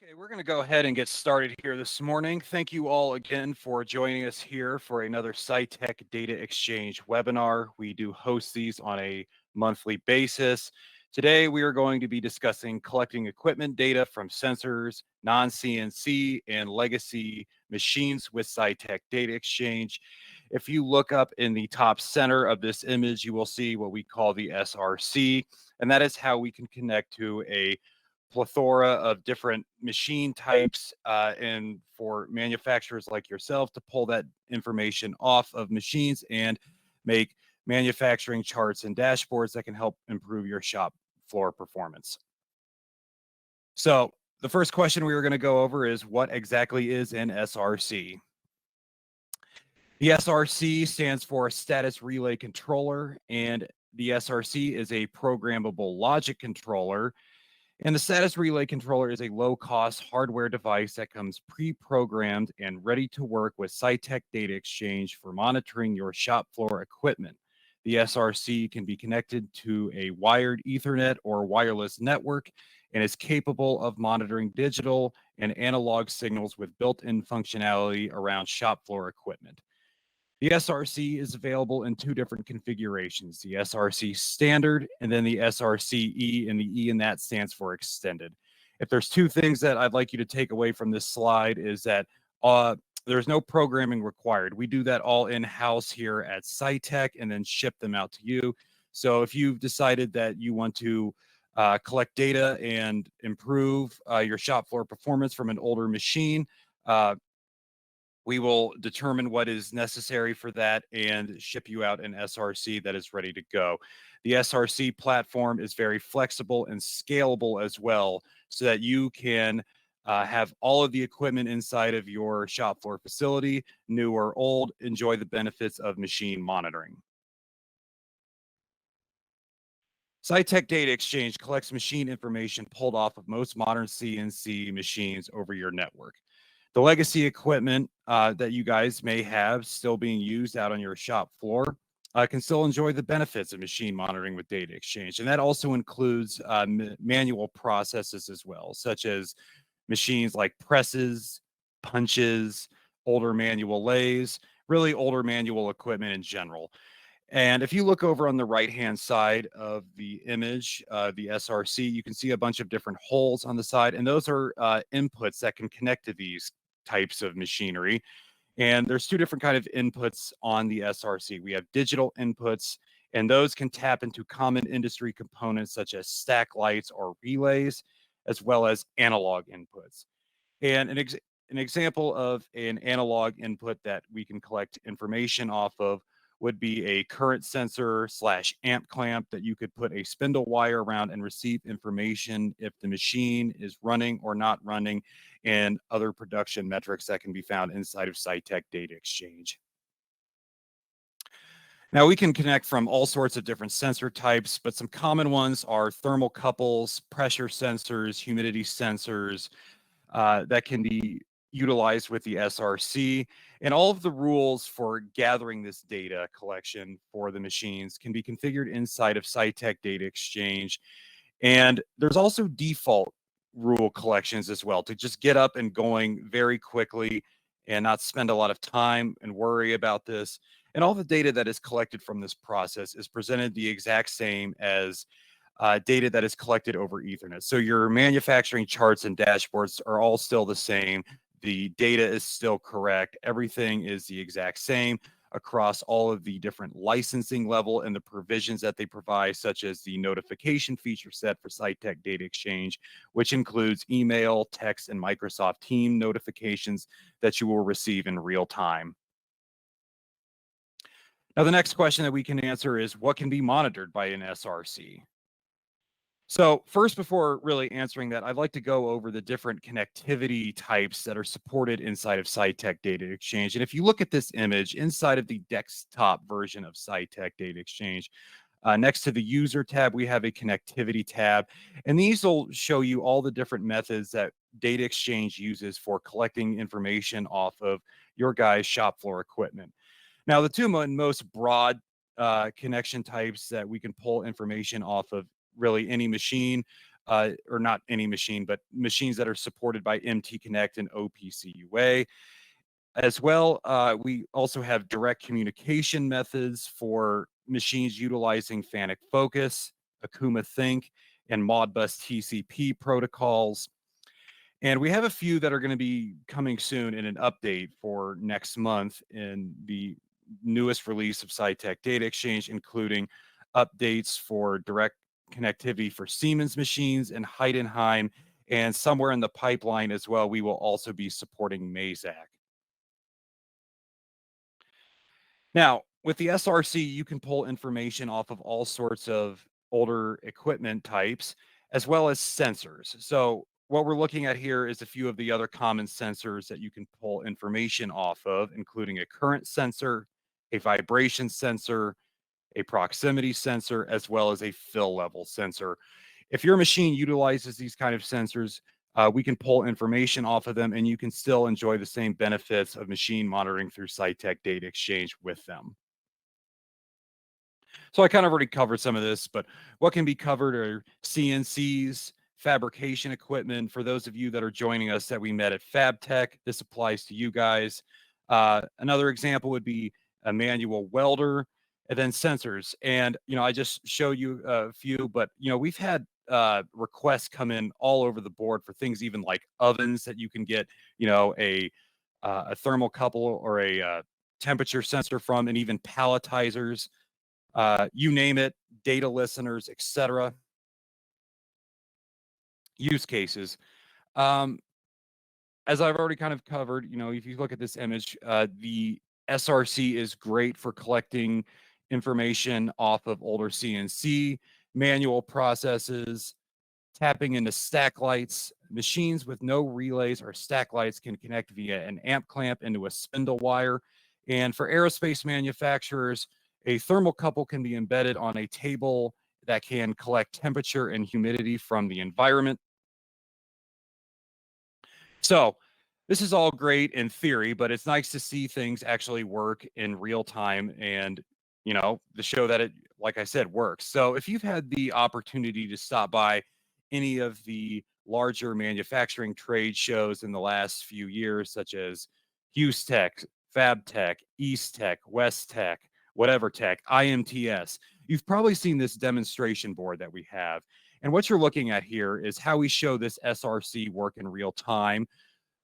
Okay, we're going to go ahead and get started here this morning. Thank you all again for joining us here for another SciTech Data Exchange webinar. We do host these on a monthly basis. Today, we are going to be discussing collecting equipment data from sensors, non-CNC, and legacy machines with SciTech Data Exchange. If you look up in the top center of this image, you will see what we call the SRC, and that is how we can connect to a plethora of different machine types and for manufacturers like yourself to pull that information off of machines and make manufacturing charts and dashboards that can help improve your shop floor performance. So the first question we were going to go over is what exactly is an SRC? The SRC stands for Status Relay Controller, and the SRC is a programmable logic controller. And the status relay controller is a low-cost hardware device that comes pre-programmed and ready to work with SciTech Data Exchange for monitoring your shop floor equipment. The SRC can be connected to a wired Ethernet or wireless network and is capable of monitoring digital and analog signals with built-in functionality around shop floor equipment. The SRC is available in two different configurations, the SRC standard and then the SRC-E, and the E in that stands for extended. If there's two things that I'd like you to take away from this slide is that there's no programming required. We do that all in-house here at SciTech and then ship them out to you. So if you've decided that you want to collect data and improve your shop floor performance from an older machine, we will determine what is necessary for that and ship you out an SRC that is ready to go. The SRC platform is very flexible and scalable as well, so that you can have all of the equipment inside of your shop floor facility, new or old, enjoy the benefits of machine monitoring. SciTech Data Exchange collects machine information pulled off of most modern CNC machines over your network. The legacy equipment that you guys may have still being used out on your shop floor can still enjoy the benefits of machine monitoring with data exchange. And that also includes manual processes as well, such as machines like presses, punches, older manual lathes, really older manual equipment in general. And if you look over on the right-hand side of the image, the SRC, you can see a bunch of different holes on the side, and those are inputs that can connect to these types of machinery. And there's two different kind of inputs on the SRC. We have digital inputs, and those can tap into common industry components such as stack lights or relays, as well as analog inputs. And an example of an analog input that we can collect information off of would be a current sensor / amp clamp that you could put a spindle wire around and receive information if the machine is running or not running, and other production metrics that can be found inside of SciTech Data Exchange. Now we can connect from all sorts of different sensor types, but some common ones are thermocouples, pressure sensors, humidity sensors that can be utilized with the SRC, and all of the rules for gathering this data collection for the machines can be configured inside of SciTech Data Exchange. And there's also default rule collections as well to just get up and going very quickly and not spend a lot of time and worry about this. And all the data that is collected from this process is presented the exact same as data that is collected over Ethernet. So your manufacturing charts and dashboards are all still the same. The data is still correct. Everything is the exact same across all of the different licensing level and the provisions that they provide, such as the notification feature set for SciTech Data Exchange, which includes email, text, and Microsoft Teams notifications that you will receive in real time. Now, the next question that we can answer is what can be monitored by an SRC? So first, before really answering that, I'd like to go over the different connectivity types that are supported inside of SciTech Data Exchange. And if you look at this image inside of the desktop version of SciTech Data Exchange, next to the user tab, we have a connectivity tab. And these will show you all the different methods that Data Exchange uses for collecting information off of your guys' shop floor equipment. Now, the two most broad connection types that we can pull information off of really any machine or not any machine, but machines that are supported by MT Connect and OPCUA. As well, we also have direct communication methods for machines utilizing FANUC Focus, Akuma Think, and Modbus TCP protocols. And we have a few that are going to be coming soon in an update for next month in the newest release of SciTech Data Exchange, including updates for direct connectivity for Siemens machines and Heidenheim, and somewhere in the pipeline as well, we will also be supporting Mazak. Now, with the SRC, you can pull information off of all sorts of older equipment types, as well as sensors. So what we're looking at here is a few of the other common sensors that you can pull information off of, including a current sensor, a vibration sensor, a proximity sensor, as well as a fill level sensor. If your machine utilizes these kind of sensors, we can pull information off of them and you can still enjoy the same benefits of machine monitoring through SciTech Data Exchange with them. So I kind of already covered some of this, but what can be covered are CNCs, fabrication equipment. For those of you that are joining us that we met at FabTech, this applies to you guys. Another example would be a manual welder, and then sensors. And, I just showed you a few, but, we've had requests come in all over the board for things even like ovens that you can get, a thermocouple or a temperature sensor from, and even palletizers, you name it, data listeners, etc. Use cases. As I've already kind of covered, if you look at this image, the SRC is great for collecting information off of older CNC, manual processes, tapping into stack lights. Machines with no relays or stack lights can connect via an amp clamp into a spindle wire. And for aerospace manufacturers, a thermocouple can be embedded on a table that can collect temperature and humidity from the environment. So this is all great in theory, but it's nice to see things actually work in real time and, to show that it, like I said, works. So if you've had the opportunity to stop by any of the larger manufacturing trade shows in the last few years, such as Hughes Tech, Fab Tech, East Tech, West Tech, whatever tech, IMTS, you've probably seen this demonstration board that we have. And what you're looking at here is how we show this SRC work in real time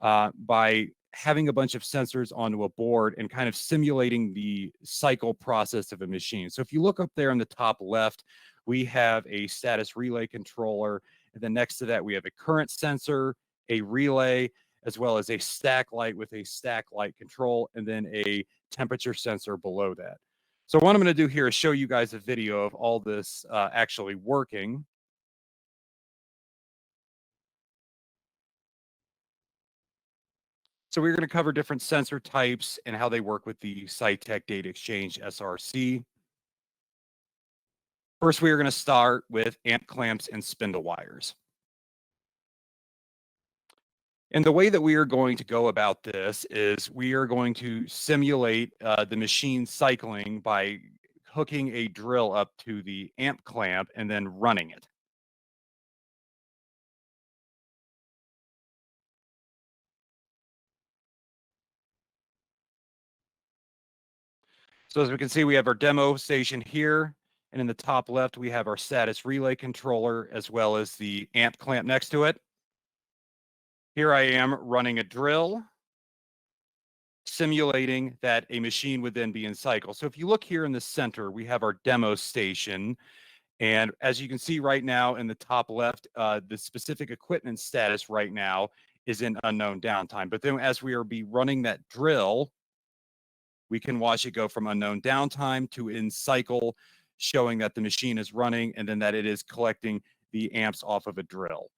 by having a bunch of sensors onto a board and kind of simulating the cycle process of a machine. So if you look up there in the top left, we have a status relay controller. And then next to that, we have a current sensor, a relay, as well as a stack light with a stack light control, and then a temperature sensor below that. So what I'm going to do here is show you guys a video of all this actually working. So we're going to cover different sensor types and how they work with the SciTech Data Exchange SRC. First, we are going to start with amp clamps and spindle wires. And the way that we are going to go about this is we are going to simulate the machine cycling by hooking a drill up to the amp clamp and then running it. So as we can see, we have our demo station here. And in the top left, we have our status relay controller as well as the amp clamp next to it. Here I am running a drill, simulating that a machine would then be in cycle. So if you look here in the center, we have our demo station. And as you can see right now in the top left, the specific equipment status right now is in unknown downtime. But then as we are running that drill, we can watch it go from unknown downtime to in cycle, showing that the machine is running and then that it is collecting the amps off of a drill.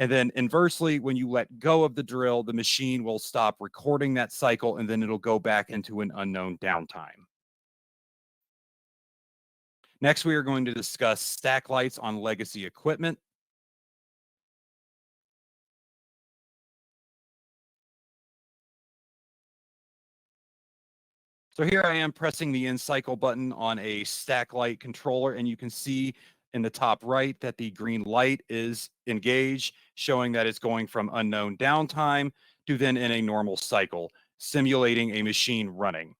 And then inversely, when you let go of the drill, the machine will stop recording that cycle and then it'll go back into an unknown downtime. Next, we are going to discuss stack lights on legacy equipment. So here I am pressing the in cycle button on a stack light controller, and you can see in the top right that the green light is engaged, showing that it's going from unknown downtime to then in a normal cycle, simulating a machine running.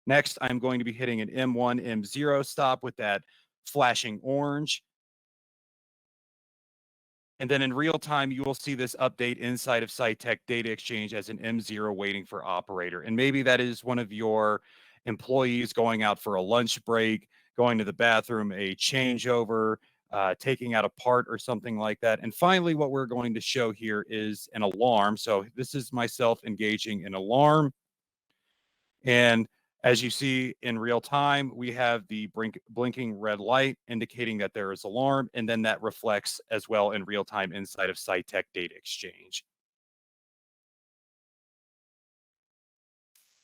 Next, I'm going to be hitting an M1, M0 stop with that flashing orange. And then in real time, you will see this update inside of SciTech Data Exchange as an M0 waiting for operator. And maybe that is one of your employees going out for a lunch break, going to the bathroom, a changeover, taking out a part or something like that. And finally, what we're going to show here is an alarm. So this is myself engaging an alarm. And as you see in real time, we have the blinking red light indicating that there is alarm, and then that reflects as well in real time inside of SciTech Data Exchange.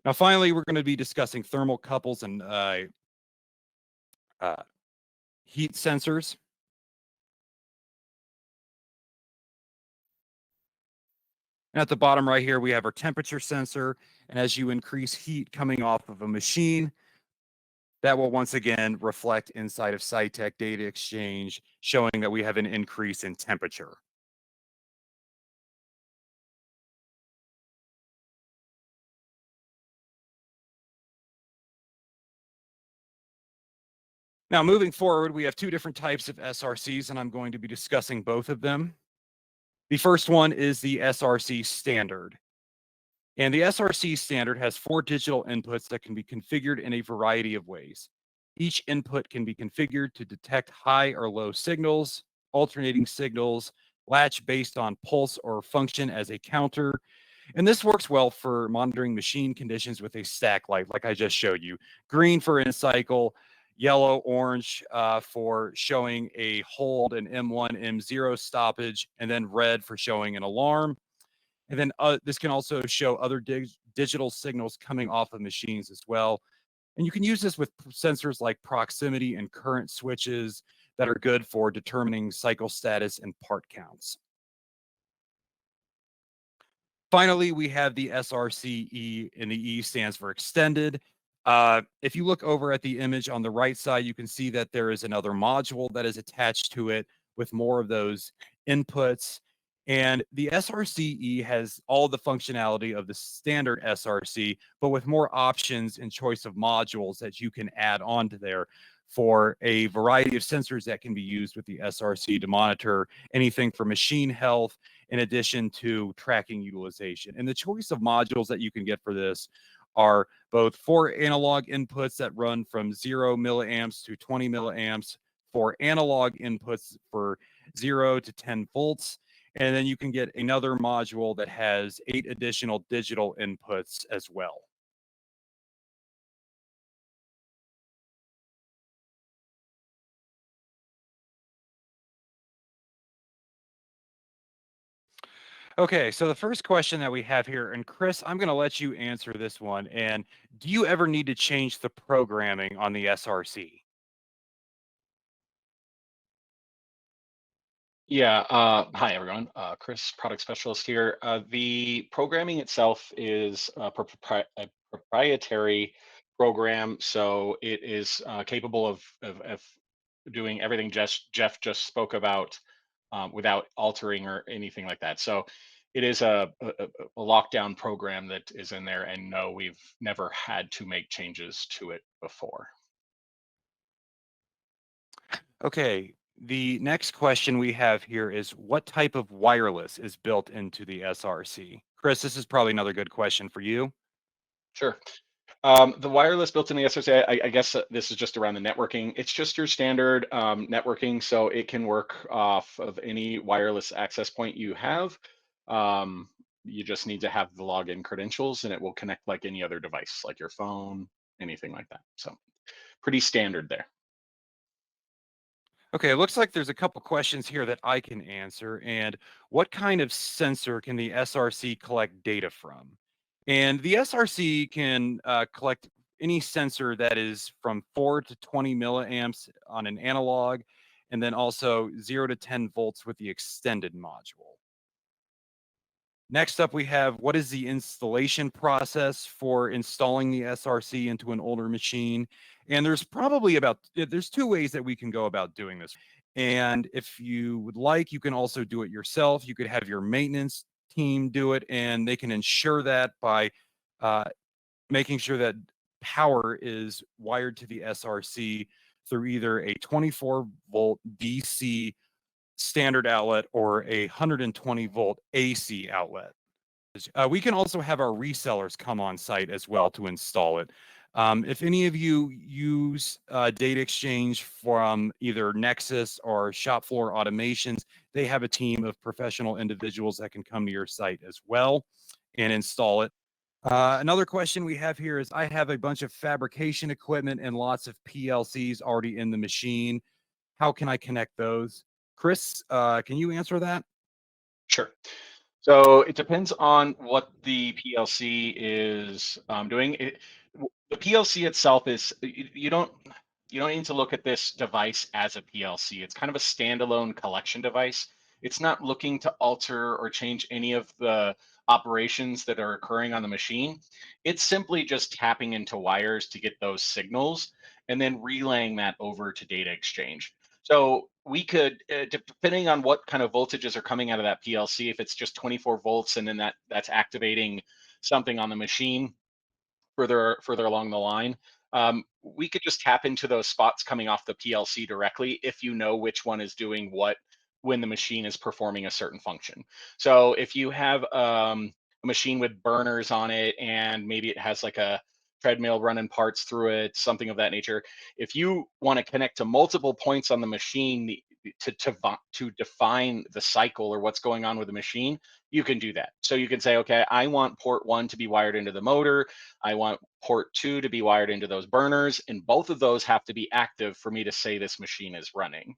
Now, finally, we're going to be discussing thermocouples and heat sensors. And at the bottom right here, we have our temperature sensor. And as you increase heat coming off of a machine, that will once again reflect inside of SciTech Data Exchange, showing that we have an increase in temperature. Now, moving forward, we have two different types of SRCs, and I'm going to be discussing both of them. The first one is the SRC standard. And the SRC standard has 4 digital inputs that can be configured in a variety of ways. Each input can be configured to detect high or low signals, alternating signals, latch based on pulse or function as a counter. And this works well for monitoring machine conditions with a stack light, like I just showed you. Green for in cycle, yellow, orange for showing a hold, an M1, M0 stoppage, and then red for showing an alarm. And then this can also show other digital signals coming off of machines as well. And you can use this with sensors like proximity and current switches that are good for determining cycle status and part counts. Finally, we have the SRCE, and the E stands for extended. If you look over at the image on the right side, you can see that there is another module that is attached to it with more of those inputs. And the SRCE has all the functionality of the standard SRC, but with more options and choice of modules that you can add onto there for a variety of sensors that can be used with the SRC to monitor anything from machine health in addition to tracking utilization. And the choice of modules that you can get for this are both 4 analog inputs that run from 0 milliamps to 20 milliamps, 4 analog inputs for 0 to 10 volts, and then you can get another module that has 8 additional digital inputs as well. Okay, so the first question that we have here, and Chris, I'm going to let you answer this one. And do you ever need to change the programming on the SRC? Yeah. Hi, everyone. Chris, product specialist here. The programming itself is a proprietary program, so it is capable of doing everything Jeff just spoke about without altering or anything like that. So it is a lockdown program that is in there, and no, we've never had to make changes to it before. Okay, the next question we have here is what type of wireless is built into the SRC? Chris, this is probably another good question for you. Sure. The wireless built in the SOC, I guess this is just around the networking. It's just your standard networking, so it can work off of any wireless access point you have. You just need to have the login credentials, and it will connect like any other device, like your phone, anything like that. So pretty standard there. Okay, it looks like there's a couple questions here that I can answer. And what kind of sensor can the SRC collect data from? And the SRC can collect any sensor that is from 4 to 20 milliamps on an analog, and then also 0 to 10 volts with the extended module. Next up, we have what is the installation process for installing the SRC into an older machine? And there's two ways that we can go about doing this. And if you would like, you can also do it yourself. You could have your maintenance team do it, and they can ensure that by uh, making sure that power is wired to the SRC through either a 24-volt DC standard outlet or a 120-volt AC outlet. We can also have our resellers come on site as well to install it. If any of you use data exchange from either Nexus or shop floor automations, they have a team of professional individuals that can come to your site as well and install it. Another question we have here is, I have a bunch of fabrication equipment and lots of PLCs already in the machine. How can I connect those? Chris, can you answer that? Sure. So it depends on what the PLC is doing. The PLC itself you don't need to look at this device as a PLC. It's kind of a standalone collection device. It's not looking to alter or change any of the operations that are occurring on the machine. It's simply just tapping into wires to get those signals and then relaying that over to data exchange. So we could, depending on what kind of voltages are coming out of that PLC, if it's just 24 volts and then that's activating something on the machine, further along the line. We could just tap into those spots coming off the PLC directly if you know which one is doing what when the machine is performing a certain function. So if you have a machine with burners on it and maybe it has like a treadmill running parts through it, something of that nature. If you want to connect to multiple points on the machine to define the cycle or what's going on with the machine, you can do that. So you can say, okay, I want port 1 to be wired into the motor. I want port 2 to be wired into those burners, and both of those have to be active for me to say this machine is running.